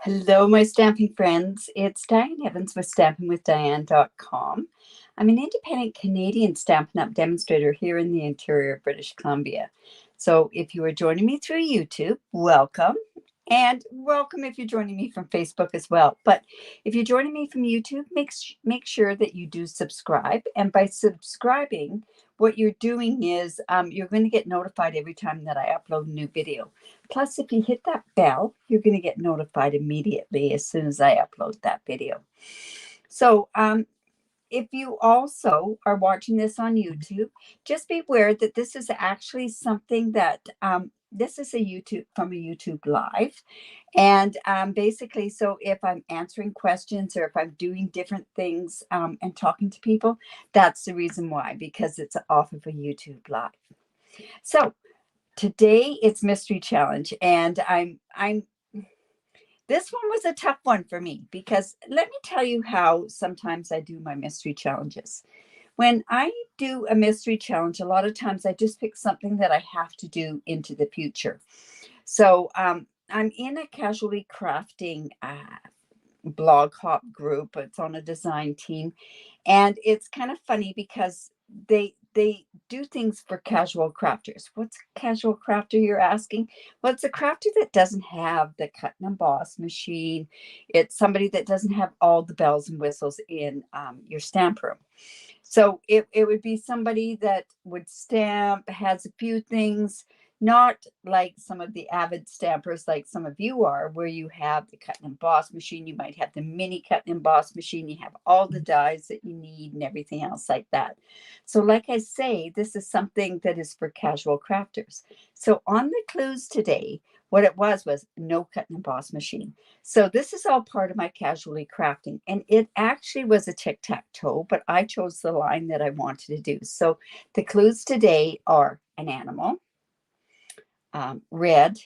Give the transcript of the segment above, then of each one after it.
Hello, my stamping friends. It's Diane Evans with stampingwithdiane.com. I'm an independent Canadian Stampin' Up demonstrator here in the interior of British Columbia. So if you are joining me through YouTube, welcome. And welcome if you're joining me from Facebook as well. But if you're joining me from YouTube, make sure that you do subscribe. And by subscribing, what you're doing is you're going to get notified every time that I upload a new video. Plus, if you hit that bell, you're going to get notified immediately as soon as I upload that video. So if you also are watching this on YouTube, just be aware that this is actually something that this is a YouTube live. And basically, so if I'm answering questions or if I'm doing different things and talking to people, that's the reason why, because it's off of a YouTube live. So today it's Mystery Challenge, and this one was a tough one for me because let me tell you how sometimes I do my mystery challenges. When I do a mystery challenge, a lot of times I just pick something that I have to do into the future. So I'm in a Causally Crafting blog hop group. It's on a design team, and it's kind of funny because they do things for casual crafters. What's a casual crafter, you're asking? Well, it's a crafter that doesn't have the cut and emboss machine. It's somebody that doesn't have all the bells and whistles in your stamp room. So it would be somebody that would stamp, has a few things, not like some of the avid stampers like some of you are, where you have the cut and emboss machine. You might have the mini cut and emboss machine. You have all the dies that you need and everything else like that. So like I say, this is something that is for casual crafters. So on the clues today, what it was no cut and emboss machine. So this is all part of my Causally Crafting, and it actually was a tic-tac-toe, but I chose the line that I wanted to do. So the clues today are an animal, red,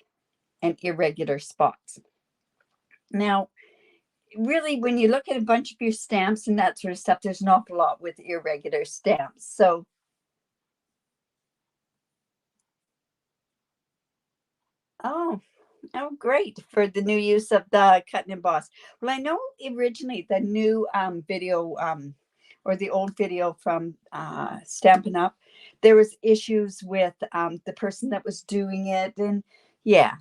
and irregular spots. Now, really, when you look at a bunch of your stamps and that sort of stuff, there's an awful lot with irregular stamps. So oh, great for the new use of the cut and emboss. Well, I know originally the new video or the old video from Stampin' Up, there was issues with the person that was doing it. And yeah,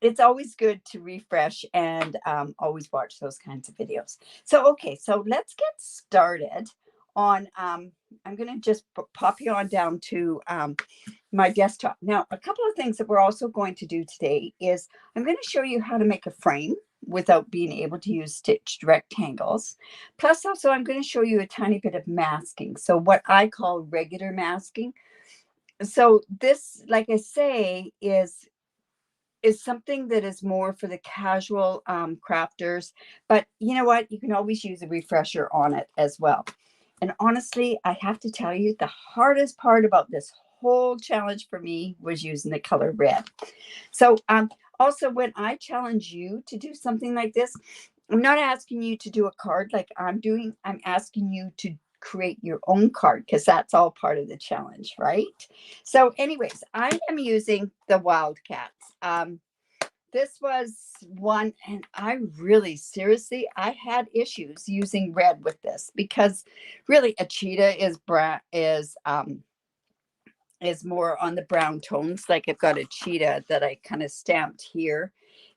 it's always good to refresh and always watch those kinds of videos. So, okay, so let's get started on, I'm going to just pop you on down to my desktop. Now, a couple of things that we're also going to do today is I'm going to show you how to make a frame without being able to use stitched rectangles. Plus, also, I'm going to show you a tiny bit of masking. So what I call regular masking. So this, like I say, is something that is more for the casual crafters. But you know what? You can always use a refresher on it as well. And honestly, I have to tell you, the hardest part about this whole challenge for me was using the color red. So also, when I challenge you to do something like this, I'm not asking you to do a card like I'm doing. I'm asking you to create your own card, because that's all part of the challenge, right? So anyways, I am using the Wildcats. This was one, and I really seriously, I had issues using red with this, because really a cheetah is more on the brown tones. Like I've got a cheetah that I kind of stamped here.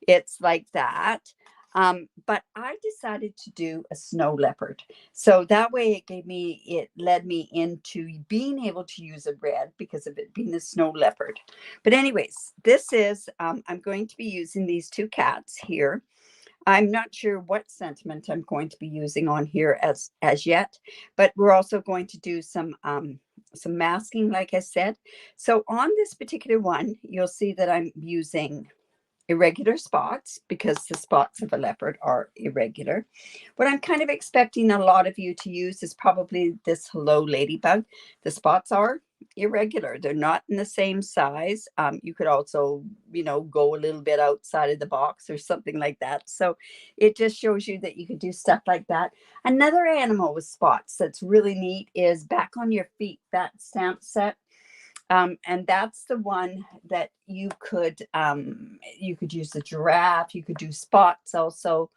It's like that. But I decided to do a snow leopard. So that way it led me into being able to use a red because of it being a snow leopard. But anyways, this is, I'm going to be using these two cats here. I'm not sure what sentiment I'm going to be using on here as yet, but we're also going to do some masking, like I said. So on this particular one, you'll see that I'm using irregular spots because the spots of a leopard are irregular. What I'm kind of expecting a lot of you to use is probably this Hello Ladybug. The spots are irregular. They're not in the same size. You could also, go a little bit outside of the box or something like that. So it just shows you that you can do stuff like that. Another animal with spots that's really neat is Back on Your Feet, that stamp set. And that's the one that you could use the giraffe, you could do spots also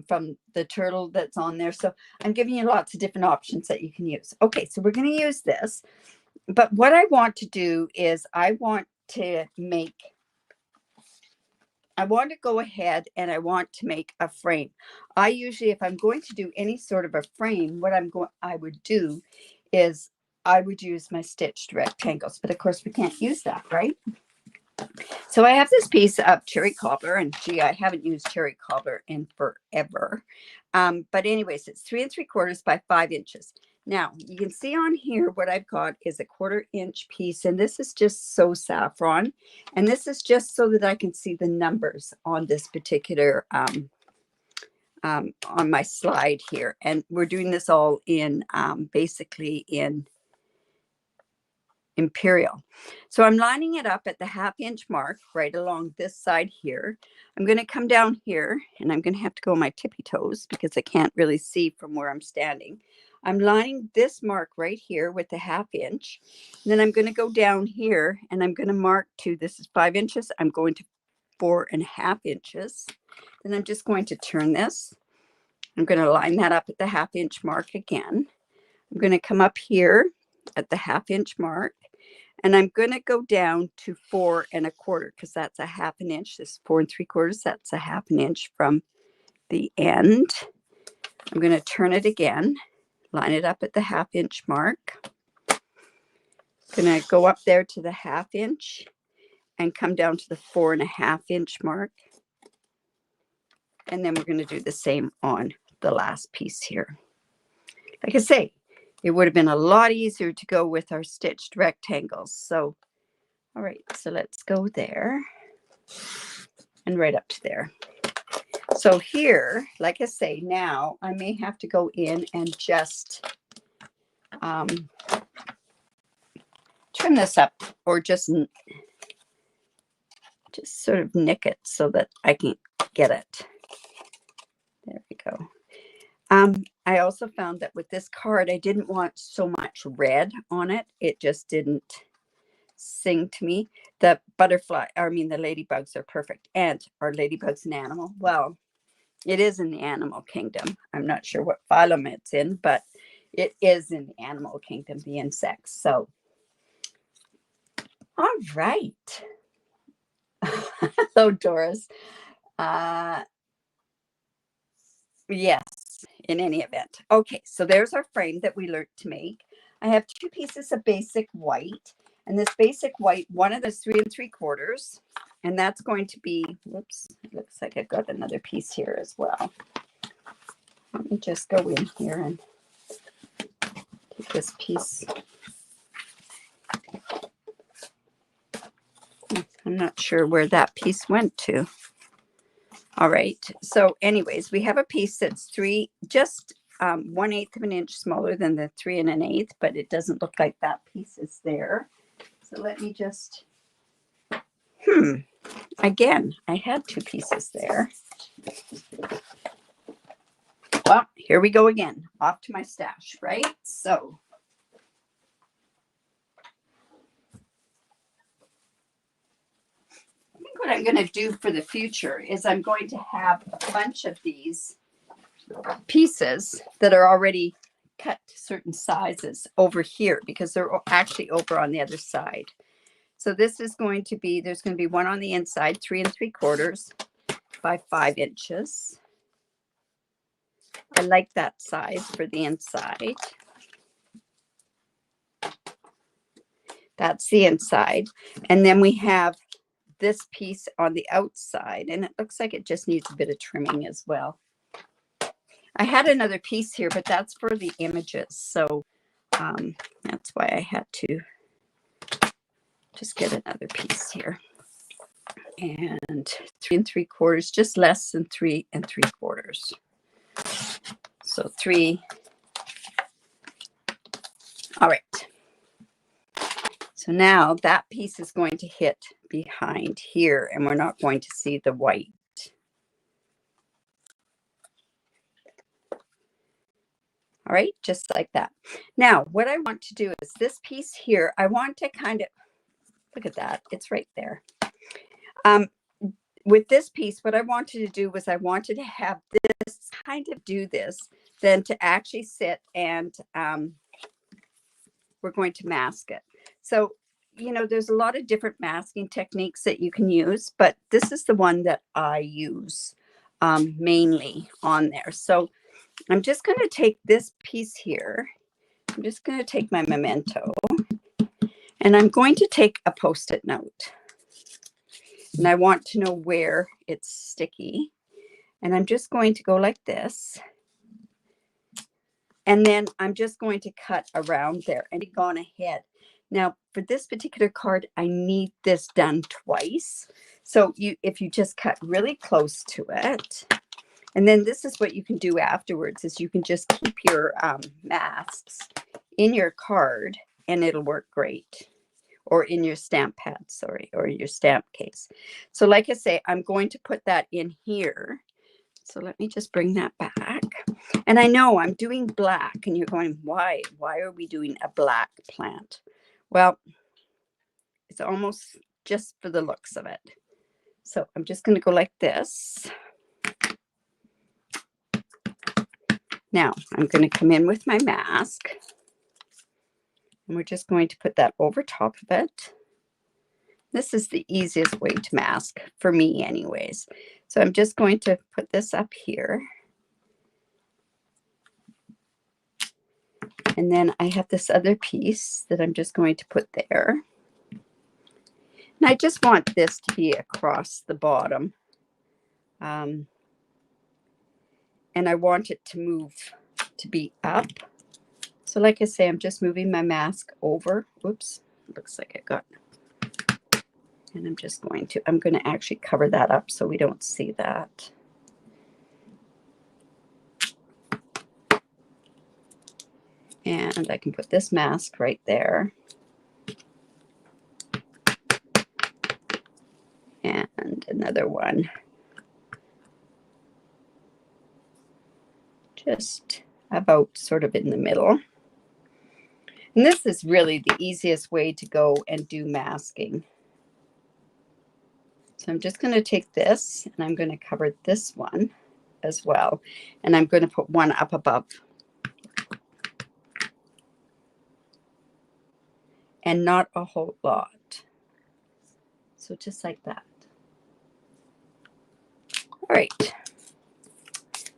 from the turtle that's on there. So I'm giving you lots of different options that you can use. Okay, so we're going to use this. But what I want to do is I want to go ahead and I want to make a frame. I usually, if I'm going to do any sort of a frame, what I would do is I would use my stitched rectangles, but of course we can't use that, right? So I have this piece of cherry cobbler, and gee, I haven't used cherry cobbler in forever. But anyways, it's 3 3/4 by 5 inches. Now you can see on here what I've got is a 1/4 inch piece, and this is just so saffron, and this is just so that I can see the numbers on this particular on my slide here. And we're doing this all in basically in Imperial. So I'm lining it up at the 1/2 inch mark right along this side here. I'm going to come down here, and I'm going to have to go on my tippy toes because I can't really see from where I'm standing. I'm lining this mark right here with the 1/2 inch. And then I'm going to go down here, and I'm going to mark to, this is 5 inches. I'm going to 4.5 inches. Then I'm just going to turn this. I'm going to line that up at the 1/2 inch mark again. I'm going to come up here at the 1/2 inch mark. And I'm going to go down to 4 1/4 because that's a 1/2 inch. This is 4 3/4. That's a 1/2 inch from the end. I'm going to turn it again, line it up at the 1/2 inch mark. I'm going to go up there to the 1/2 inch and come down to the 4.5 inch mark. And then we're going to do the same on the last piece here. Like I say, it would have been a lot easier to go with our stitched rectangles. So, all right, so let's go there and right up to there. So here, like I say, now I may have to go in and just trim this up, or just sort of nick it so that I can get it. There we go. I also found that with this card, I didn't want so much red on it. It just didn't sing to me. The ladybugs are perfect. And are ladybugs an animal? Well, it is in the animal kingdom. I'm not sure what phylum it's in, but it is in the animal kingdom, the insects. So, all right. Hello, Doris. Yes, in any event. Okay, so there's our frame that we learned to make. I have 2 pieces of basic white, and this basic white, one of those 3 3/4, and that's going to be, whoops, it looks like I've got another piece here as well. Let me just go in here and take this piece. I'm not sure where that piece went to. All right. So anyways, we have a piece that's just 1/8 of an inch smaller than the 3 1/8, but it doesn't look like that piece is there. So let me just, again, I had 2 pieces there. Well, here we go again, off to my stash, right? So I think what I'm going to do for the future is I'm going to have a bunch of these pieces that are already cut to certain sizes over here, because they're actually over on the other side. So this is going to be, there's going to be one on the inside, 3 3/4 by 5 inches. I like that size for the inside. That's the inside. And then we have this piece on the outside, and it looks like it just needs a bit of trimming as well. I had another piece here, but that's for the images. So that's why I had to just get another piece here. And 3 3/4, just less than 3 3/4. So 3. All right. So now that piece is going to hit behind here, and we're not going to see the white. All right, just like that. Now, what I want to do is this piece here, I want to kind of, look at that, it's right there. With this piece, what I wanted to do was I wanted to have this kind of do this, then to actually sit and we're going to mask it. So, you know, there's a lot of different masking techniques that you can use, but this is the one that I use mainly on there. So I'm just going to take this piece here. I'm just going to take my memento and I'm going to take a Post-it note. And I want to know where it's sticky. And I'm just going to go like this. And then I'm just going to cut around there and gone ahead. Now, for this particular card, I need this done twice. So if you just cut really close to it, and then this is what you can do afterwards, is you can just keep your masks in your card and it'll work great. Or in your stamp pad, sorry, or your stamp case. So like I say, I'm going to put that in here. So let me just bring that back. And I know I'm doing black and you're going, why? Why are we doing a black plant? Well, it's almost just for the looks of it. So I'm just going to go like this. Now I'm going to come in with my mask. And we're just going to put that over top of it. This is the easiest way to mask for me anyways. So I'm just going to put this up here. And then I have this other piece that I'm just going to put there. And I just want this to be across the bottom. And I want it to move to be up. So like I say, I'm just moving my mask over. Whoops, looks like I got. And I'm going to actually cover that up so we don't see that. And I can put this mask right there. And another one. Just about sort of in the middle. And this is really the easiest way to go and do masking. So I'm just going to take this and I'm going to cover this one as well. And I'm going to put one up above. And not a whole lot. So just like that. All right.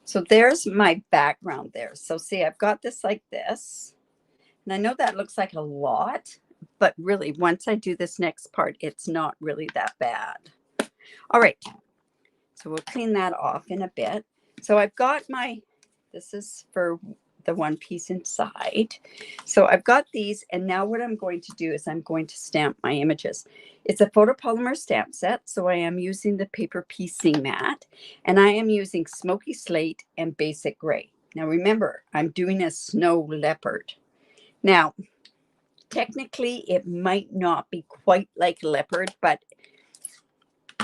So there's my background there. So see, I've got this like this. And I know that looks like a lot, but really once I do this next part, it's not really that bad. All right. So we'll clean that off in a bit. So I've got this is for the one piece inside. So I've got these, and now what I'm going to do is I'm going to stamp my images. It's a photopolymer stamp set, so I am using the paper piecing mat, and I am using Smoky Slate and Basic Gray. Now remember, I'm doing a snow leopard. Now, technically, it might not be quite like a leopard, but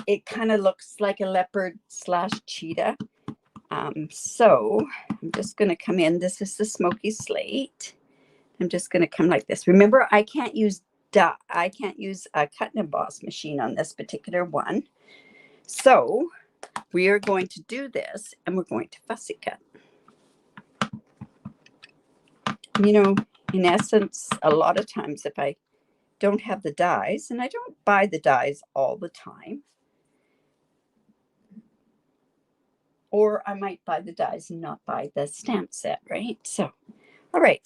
it kind of looks like a leopard / cheetah. So I'm just going to come in. This is the Smoky Slate. I'm just going to come like this. Remember, I can't use a Cut and Emboss machine on this particular one. So we are going to do this, and we're going to fussy cut. You know, in essence, a lot of times if I don't have the dies, and I don't buy the dies all the time, or I might buy the dies and not buy the stamp set, right? So, all right.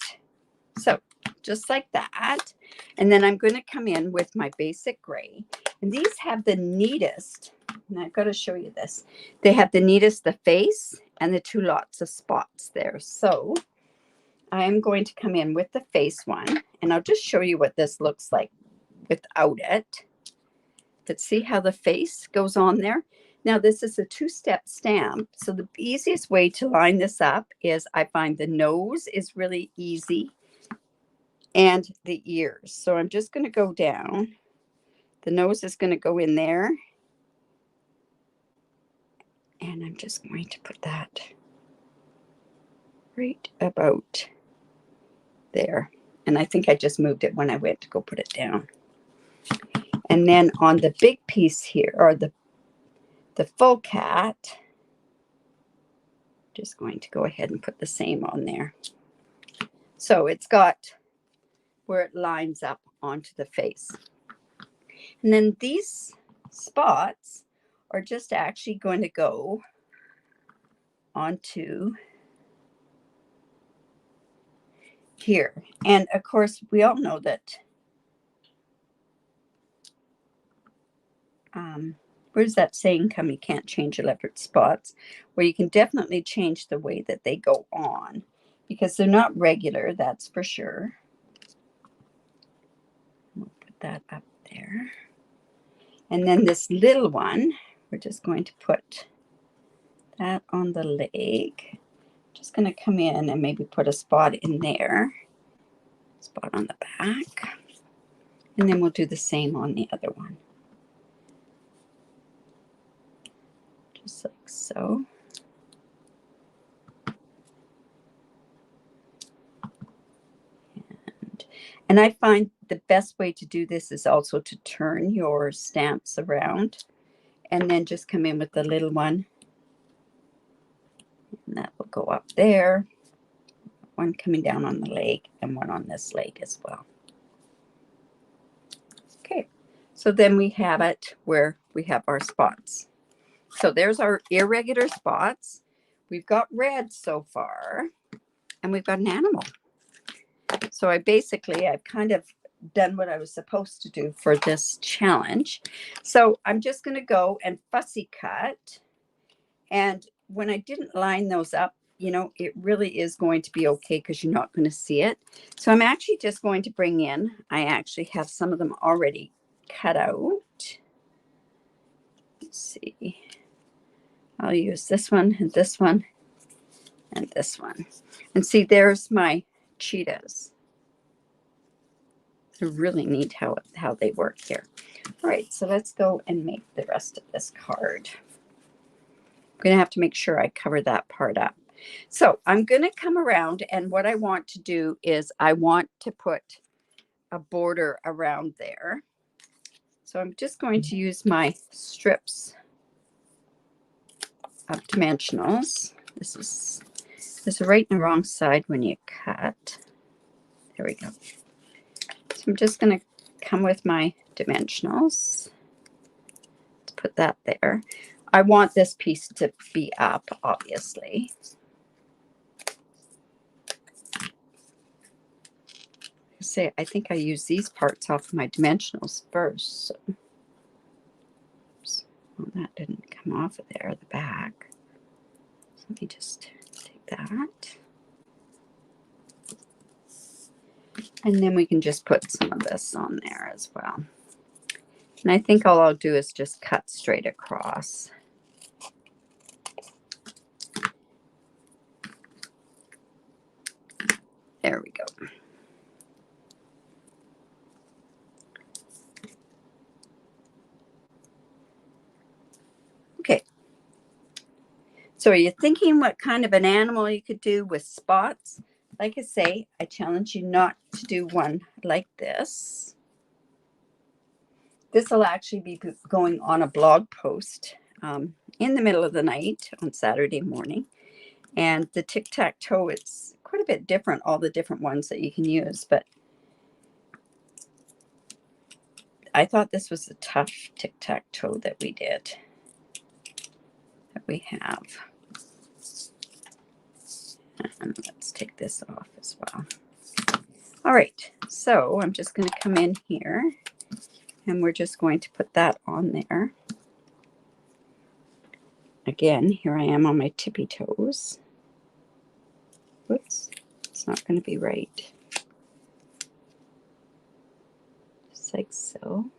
So just like that. And then I'm going to come in with my Basic Gray. And these have the neatest, and I've got to show you this. They have the neatest, the face and the 2 lots of spots there. So I am going to come in with the face one, and I'll just show you what this looks like without it. But see how the face goes on there? Now, this is a 2-step stamp. So the easiest way to line this up is I find the nose is really easy and the ears. So I'm just going to go down. The nose is going to go in there. And I'm just going to put that right about there. And I think I just moved it when I went to go put it down. And then on the big piece here, or the full cat, just going to go ahead and put the same on there. So it's got where it lines up onto the face. And then these spots are just actually going to go onto here. And of course, we all know that where's that saying come, you can't change electric spots? Well, you can definitely change the way that they go on, because they're not regular, that's for sure. We'll put that up there. And then this little one, we're just going to put that on the leg. Just going to come in and maybe put a spot in there, spot on the back, and then we'll do the same on the other one. Just like so. And I find the best way to do this is also to turn your stamps around and then just come in with the little one. And that will go up there. One coming down on the leg and one on this leg as well. Okay, so then we have it where we have our spots. So there's our irregular spots. We've got red so far, and we've got an animal. So I've kind of done what I was supposed to do for this challenge. So I'm just going to go and fussy cut. And when I didn't line those up, you know, it really is going to be okay because you're not going to see it. So I'm actually just going to bring in, I actually have some of them already cut out. Let's see. I'll use this one and this one and this one. And see, there's my cheetahs. I really neat how they work here. All right, so let's go and make the rest of this card. I'm going to have to make sure I cover that part up. So I'm going to come around, and what I want to do is I want to put a border around there. So I'm just going to use my strips of dimensionals. This is right in the wrong side when you cut. There we go. So I'm just going to come with my dimensionals. Let's put that there. I want this piece to be up, obviously. I think I use these parts off of my dimensionals first. So. Oops. Well, that didn't come off of there, the back. So let me just take that. And then we can just put some of this on there as well. And I think all I'll do is just cut straight across. There we go. Okay. So are you thinking what kind of an animal you could do with spots? Like I say, I challenge you not to do one like this. This will actually be going on a blog post in the middle of the night on Saturday morning. And the tic-tac-toe, it's quite a bit different, all the different ones that you can use. But I thought this was a tough tic-tac-toe that we did, that we have. And let's take this off as well. All right, so I'm just going to come in here, and we're just going to put that on there. Again, here I am on my tippy toes. Whoops, it's not going to be right. Just like so.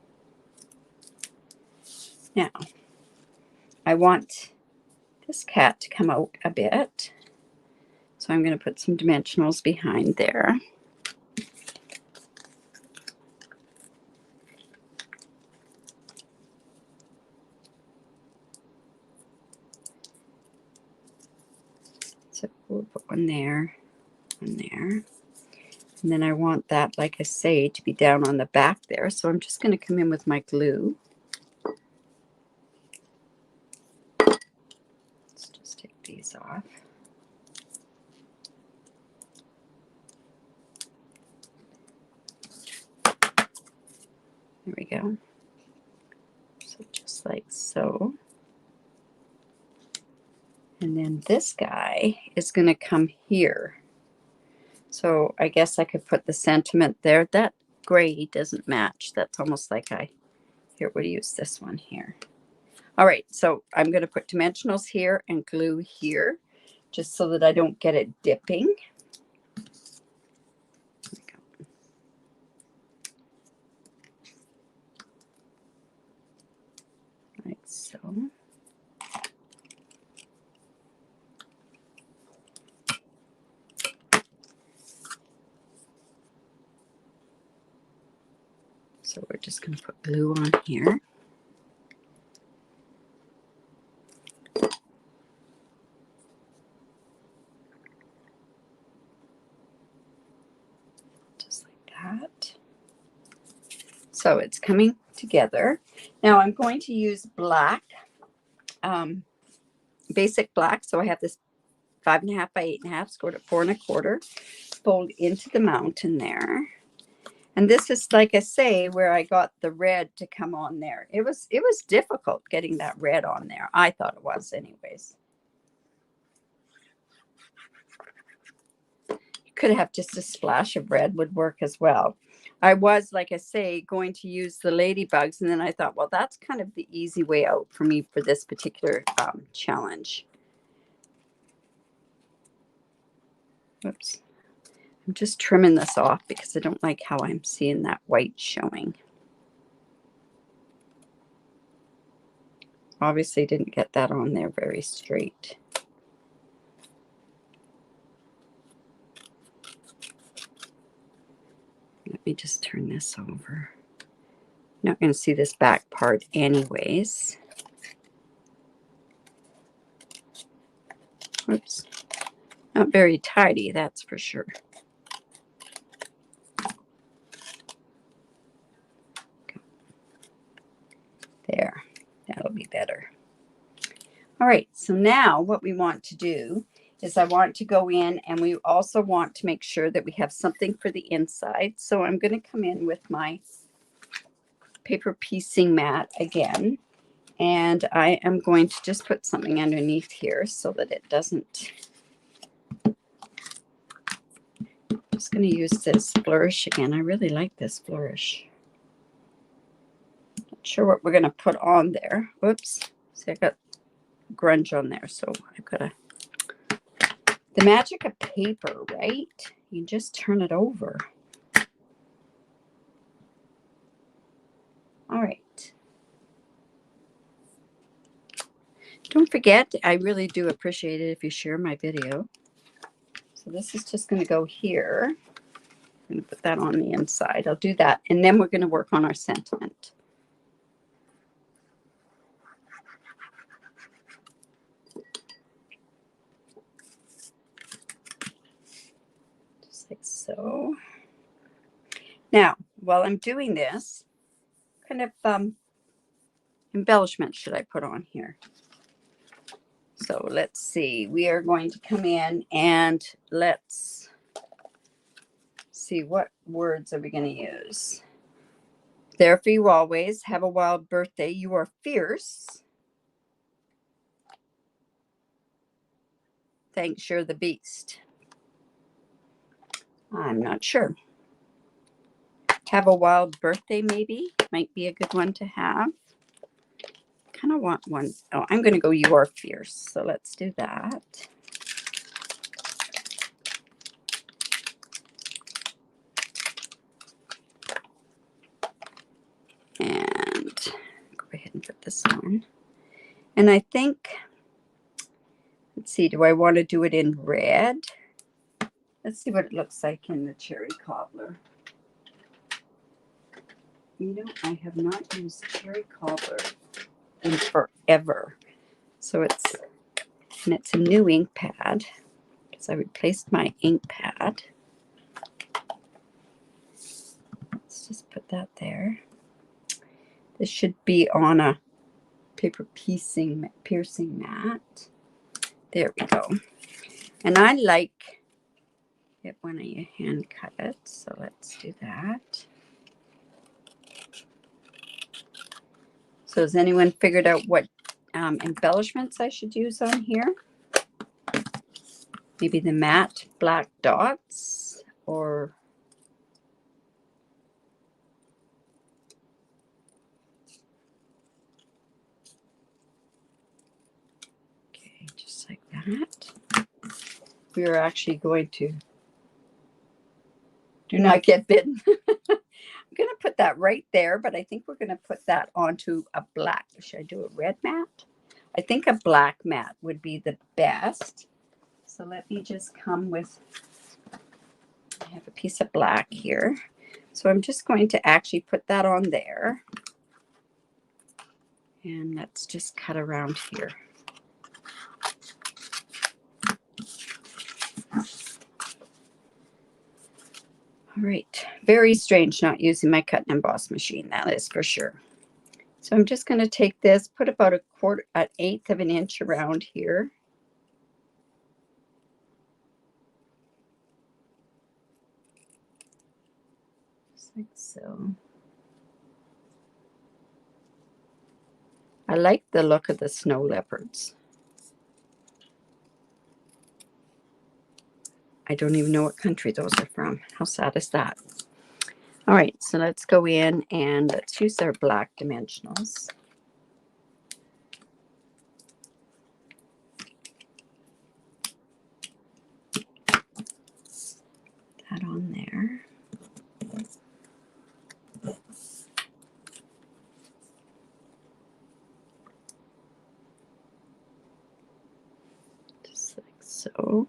Now, I want this cat to come out a bit. So I'm going to put some dimensionals behind there. So we'll put one there, and then I want that, like I say, to be down on the back there. So I'm just going to come in with my glue. Let's just take these off. There we go. So just like so. And then this guy is going to come here. So I guess I could put the sentiment there. That gray doesn't match. That's almost like here, we'll use this one here. All right, so I'm going to put dimensionals here and glue here, just so that I don't get it dipping. Like so. So we're just going to put glue on here. Just like that. So it's coming together. Now I'm going to use black, basic black. So I have this 5.5 by 8.5, scored at 4 1/4, fold into the mountain there. And this is, like I say, where I got the red to come on there. It was difficult getting that red on there. I thought it was anyways. You could have just a splash of red would work as well. I was, like I say, going to use the ladybugs, and then I thought, well, that's kind of the easy way out for me for this particular challenge. Whoops. I'm just trimming this off because I don't like how I'm seeing that white showing. Obviously didn't get that on there very straight. Let me just turn this over. Not going to see this back part anyways. Whoops. Not very tidy, that's for sure. There, that'll be better. All right, so now what we want to do is I want to go in, and we also want to make sure that we have something for the inside. So I'm going to come in with my paper piecing mat again, and I am going to just put something underneath here so that it doesn't. I'm just going to use this flourish again. I really like this flourish. Not sure what we're going to put on there. Whoops. See, I got grunge on there, so I've got to. The magic of paper, right? You just turn it over. All right. Don't forget, I really do appreciate it if you share my video. So this is just going to go here. I'm going to put that on the inside. I'll do that. And then we're going to work on our sentiment. Just like so. Now, while I'm doing this, kind of embellishment should I put on here? So let's see. We are going to come in and let's see, what words are we going to use? There for you always. Have a wild birthday. You are fierce. Thanks, you're the beast. I'm not sure. Have a wild birthday, maybe. Might be a good one to have. Kind of want one. Oh, I'm going to go you are fierce. So let's do that. And go ahead and put this on. And I think, let's see, do I want to do it in red? Let's see what it looks like in the cherry cobbler. You know, I have not used cherry cobbler in forever. So it's a new ink pad. So I replaced my ink pad. Let's just put that there. This should be on a paper piercing mat. There we go. And I like it when you hand cut it, so let's do that. So has anyone figured out what embellishments I should use on here? Maybe the matte black dots, or okay, just like that. We are actually going to do not get bitten. I'm going to put that right there, but I think we're going to put that onto a black. Should I do a red mat? I think a black mat would be the best. So let me just come with, I have a piece of black here. So I'm just going to actually put that on there. And let's just cut around here. All right, very strange not using my cut and emboss machine, that is for sure. So I'm just going to take this, put about an eighth of an inch around here. Just like so. I like the look of the snow leopards. I don't even know what country those are from. How sad is that? All right, so let's go in and let's use our black dimensionals. That on there. Just like so.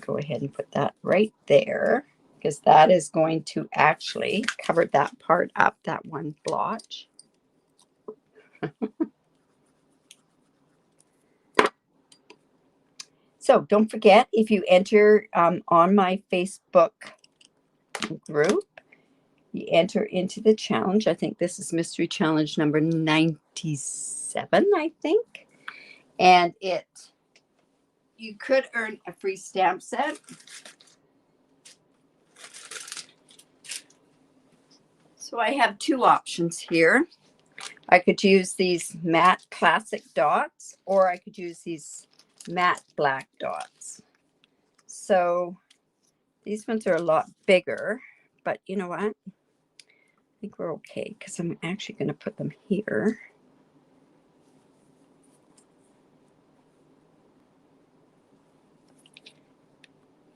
Go ahead and put that right there, because that is going to actually cover that part up, that one blotch. So don't forget, if you enter on my Facebook group, you enter into the challenge. I think this is mystery challenge number 97, I think. And you could earn a free stamp set. So I have two options here. I could use these matte classic dots, or I could use these matte black dots. So these ones are a lot bigger, but you know what? I think we're okay, because I'm actually going to put them here.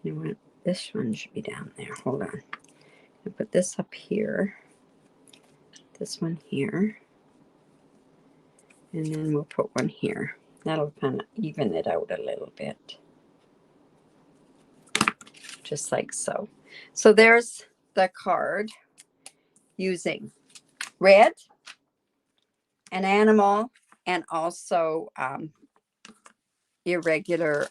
You know what? This one should be down there. Hold on. I'll put this up here. This one here. And then we'll put one here. That'll kind of even it out a little bit. Just like so. So there's the card using red, an animal, and also irregular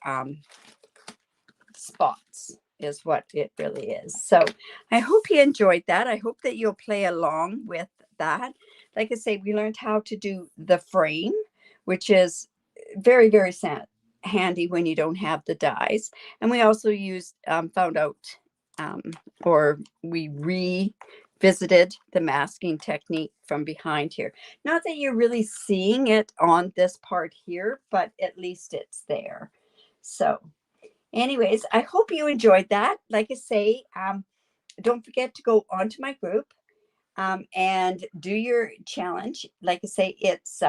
spots is what it really is. So I hope you enjoyed that. I hope that you'll play along with that. Like I say, we learned how to do the frame, which is very, very handy when you don't have the dies. And we also used, found out, or we revisited the masking technique from behind here. Not that you're really seeing it on this part here, but at least it's there. So anyways, I hope you enjoyed that. Like I say, don't forget to go onto my group and do your challenge. Like I say, it's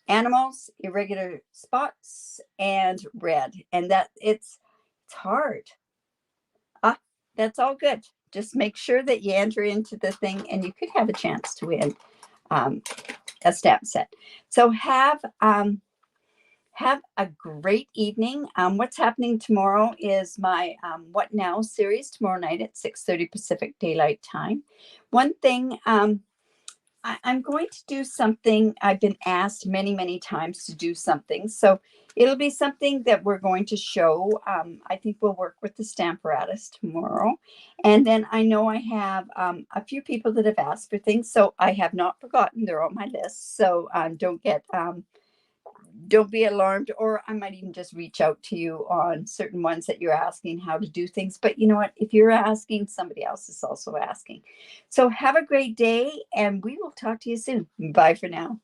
animals, irregular spots, and red. And that it's hard. That's all good. Just make sure that you enter into the thing, and you could have a chance to win a stamp set. So have a great evening. What's happening tomorrow is my What Now series tomorrow night at 6:30 Pacific Daylight Time. One thing I'm going to do something. I've been asked many, many times to do something. So it'll be something that we're going to show. I think we'll work with the Stamparatus tomorrow. And then I know I have a few people that have asked for things. So I have not forgotten. They're on my list. So don't be alarmed, or I might even just reach out to you on certain ones that you're asking how to do things. But you know what? If you're asking, somebody else is also asking. So have a great day, and we will talk to you soon. Bye for now.